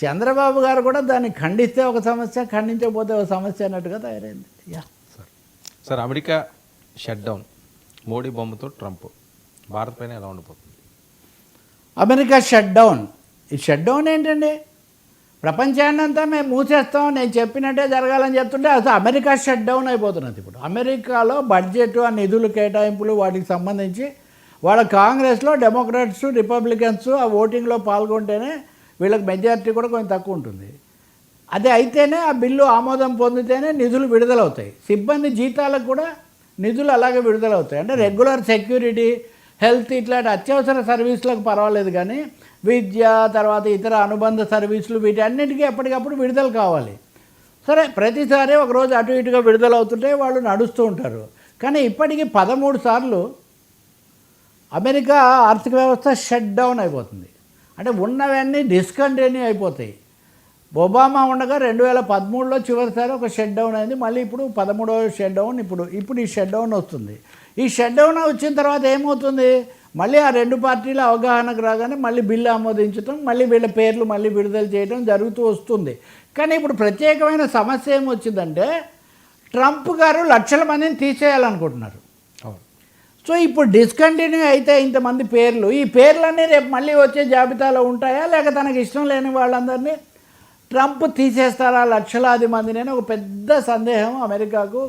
చంద్రబాబు గారు కూడా దాన్ని ఖండిస్తే ఒక సమస్య, ఖండించకపోతే ఒక సమస్య అన్నట్టుగా తయారైంది. Yeah sir America shut down, Modi బొమ్మతో ట్రంప్, భారత్ పైన ఎలా ఉండిపోతుంది? అమెరికా షట్ డౌన్, ఈ షట్ డౌన్ ఏంటండి? ప్రపంచాన్ని అంతా మేము మూసేస్తాం, నేను చెప్పినట్టే జరగాలని చెప్తుంటే అసలు అమెరికా షట్ డౌన్ అయిపోతున్నది. ఇప్పుడు అమెరికాలో బడ్జెట్, ఆ నిధులు కేటాయింపులు వాటికి సంబంధించి వాళ్ళ కాంగ్రెస్లో డెమోక్రాట్స్, రిపబ్లికన్స్ ఆ ఓటింగ్లో పాల్గొంటేనే వీళ్ళకి మెజారిటీ కూడా కొంచెం తక్కువ ఉంటుంది. అది అయితేనే ఆ బిల్లు ఆమోదం పొందితేనే నిధులు విడుదలవుతాయి. సిబ్బంది జీతాలకు కూడా నిధులు అలాగే విడుదలవుతాయి. అంటే రెగ్యులర్ సెక్యూరిటీ, హెల్త్ ఇట్లాంటి అత్యవసర సర్వీసులకు పర్వాలేదు, కానీ విద్య, తర్వాత ఇతర అనుబంధ సర్వీసులు వీటన్నిటికీ ఎప్పటికప్పుడు విడుదల కావాలి. సరే, ప్రతిసారి ఒకరోజు అటు ఇటుగా విడుదలవుతుంటే వాళ్ళు నడుస్తూ ఉంటారు. కానీ ఇప్పటికీ 13 సార్లు అమెరికా ఆర్థిక వ్యవస్థ షట్ డౌన్ అయిపోతుంది. అంటే ఉన్నవన్నీ డిస్కంటిన్యూ అయిపోతాయి. ఒబామా ఉండగా 2013లో చివరిసారి ఒక షట్ డౌన్ అయింది. మళ్ళీ ఇప్పుడు 13వ షట్ డౌన్, ఇప్పుడు ఈ షట్ డౌన్ వస్తుంది. ఈ షట్ డౌన్ వచ్చిన తర్వాత ఏమవుతుంది? మళ్ళీ ఆ రెండు పార్టీల అవగాహనకు రాగానే మళ్ళీ బిల్లు ఆమోదించడం, మళ్ళీ వీళ్ళ పేర్లు మళ్ళీ విడుదల చేయడం జరుగుతూ వస్తుంది. కానీ ఇప్పుడు ప్రత్యేకమైన సమస్య ఏమొచ్చిందంటే, ట్రంప్ గారు లక్షల మందిని తీసేయాలనుకుంటున్నారు. సో ఇప్పుడు డిస్కంటిన్యూ అయితే ఇంతమంది పేర్లు, ఈ పేర్లన్నీ రేపు మళ్ళీ వచ్చే జాబితాలో ఉంటాయా, లేక తనకి ఇష్టం లేని వాళ్ళందరినీ ట్రంప్ తీసేస్తారా లక్షలాది మందిని? ఒక పెద్ద సందేహం అమెరికాకు,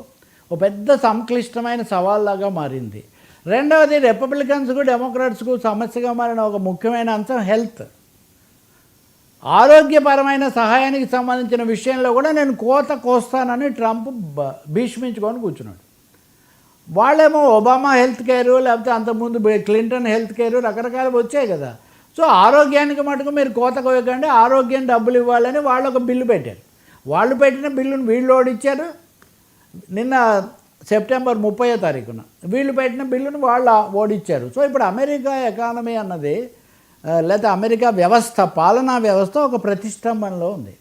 ఒక పెద్ద సంక్లిష్టమైన సవాల్లాగా మారింది. రెండవది, రిపబ్లికన్స్కు డెమోక్రాట్స్కు సమస్యగా మారిన ఒక ముఖ్యమైన అంశం హెల్త్, ఆరోగ్యపరమైన సహాయానికి సంబంధించిన విషయంలో కూడా నేను కోత కోస్తానని ట్రంప్ భీష్మించుకొని కూర్చున్నాడు. వాళ్ళేమో ఒబామా హెల్త్ కేరు, లేకపోతే అంతకుముందు క్లింటన్ హెల్త్ కేరు రకరకాలు వచ్చాయి కదా. సో ఆరోగ్యానికి మటుకు మీరు కోత కోయకండి, ఆరోగ్యం డబ్బులు ఇవ్వాలని వాళ్ళు ఒక బిల్లు పెట్టారు. వాళ్ళు పెట్టిన బిల్లును వీళ్ళు ఓడిచ్చారు. నిన్న సెప్టెంబర్ 30వ తారీఖున వీళ్ళు పెట్టిన బిల్లును వాళ్ళు ఓడిచ్చారు. సో ఇప్పుడు అమెరికా ఎకానమీ అన్నది, లేకపోతే అమెరికా వ్యవస్థ, పాలనా వ్యవస్థ ఒక ప్రతిష్టంభనలో ఉంది.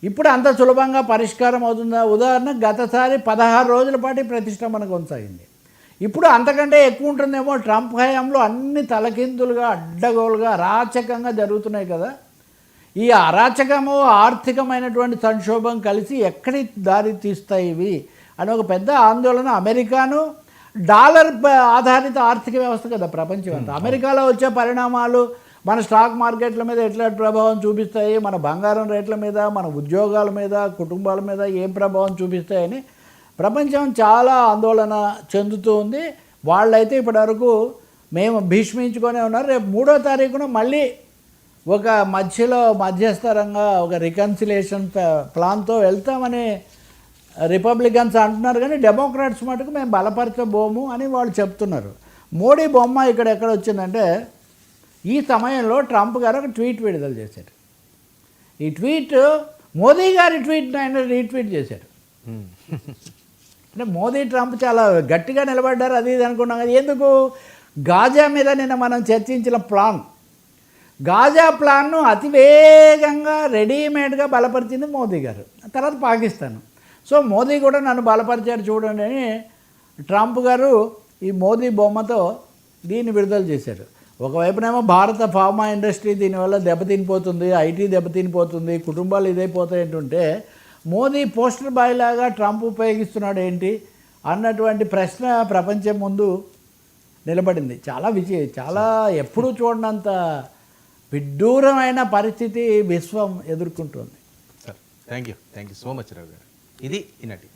ఇప్పుడు అంత సులభంగా పరిష్కారం అవుతుందా? ఉదాహరణ, గతసారి 16 రోజుల పాటు ప్రతిష్టంభన కొనసాగింది. ఇప్పుడు అంతకంటే ఎక్కువ ఉంటుందేమో. ట్రంప్ హయాంలో అన్ని తలకిందులుగా, అడ్డగోలుగా, అరాచకంగా జరుగుతున్నాయి కదా. ఈ అరాచకము, ఆర్థికమైనటువంటి సంక్షోభం కలిసి ఎక్కడి దారి తీస్తాయి ఇవి అని ఒక పెద్ద ఆందోళన. అమెరికాను డాలర్ ఆధారిత ఆర్థిక వ్యవస్థ కదా ప్రపంచం అంతా. అమెరికాలో వచ్చే పరిణామాలు మన స్టాక్ మార్కెట్ల మీద ఎట్లా ప్రభావం చూపిస్తాయి, మన బంగారం రేట్ల మీద, మన ఉద్యోగాల మీద, కుటుంబాల మీద ఏం ప్రభావం చూపిస్తాయని ప్రపంచం చాలా ఆందోళన చెందుతూ ఉంది. వాళ్ళైతే ఇప్పటివరకు మేము భీష్మించుకొనే ఉన్నారు. రేపు 3వ తారీఖున మళ్ళీ ఒక మధ్యస్థరంగా ఒక రికన్సిలేషన్ ప్లాన్తో వెళ్తామని రిపబ్లికన్స్ అంటున్నారు. కానీ డెమోక్రాట్స్ మటుకు మేము బలపరచబోము అని వాళ్ళు చెప్తున్నారు. మోడీ బొమ్మ ఇక్కడ ఎక్కడ వచ్చిందంటే, ఈ సమయంలో ట్రంప్ గారు ఒక ట్వీట్ విడుదల చేశారు. ఈ ట్వీట్ మోదీ గారి ట్వీట్ని ఆయన రీట్వీట్ చేశారు. అంటే మోదీ ట్రంప్ చాలా గట్టిగా నిలబడ్డారు, అది ఇది అనుకున్నాం కదా. ఎందుకు? గాజా మీద నిన్న మనం చర్చించిన ప్లాన్, గాజా ప్లాన్ను అతివేగంగా రెడీమేడ్గా బలపరిచింది మోదీ గారు. తర్వాత పాకిస్తాన్. సో మోదీ కూడా నన్ను బలపరిచారు చూడండి అని ట్రంప్ గారు ఈ మోదీ బొమ్మతో దీన్ని విడుదల చేశారు. ఒకవైపునేమో భారత ఫార్మా ఇండస్ట్రీ దీనివల్ల దెబ్బతినిపోతుంది, ఐటీ దెబ్బతినిపోతుంది, కుటుంబాలు ఇదైపోతాయి అంటుంటే, మోదీ పోస్టర్ బాయ్ లాగా ట్రంప్ ఉపయోగిస్తున్నాడు ఏంటి అన్నటువంటి ప్రశ్న ప్రపంచం ముందు నిలబడింది. చాలా ఎప్పుడూ చూడనంత విడ్డూరమైన పరిస్థితి విశ్వం ఎదుర్కొంటుంది. Sir thank you so much Rao garu. ఇది ఈనాటి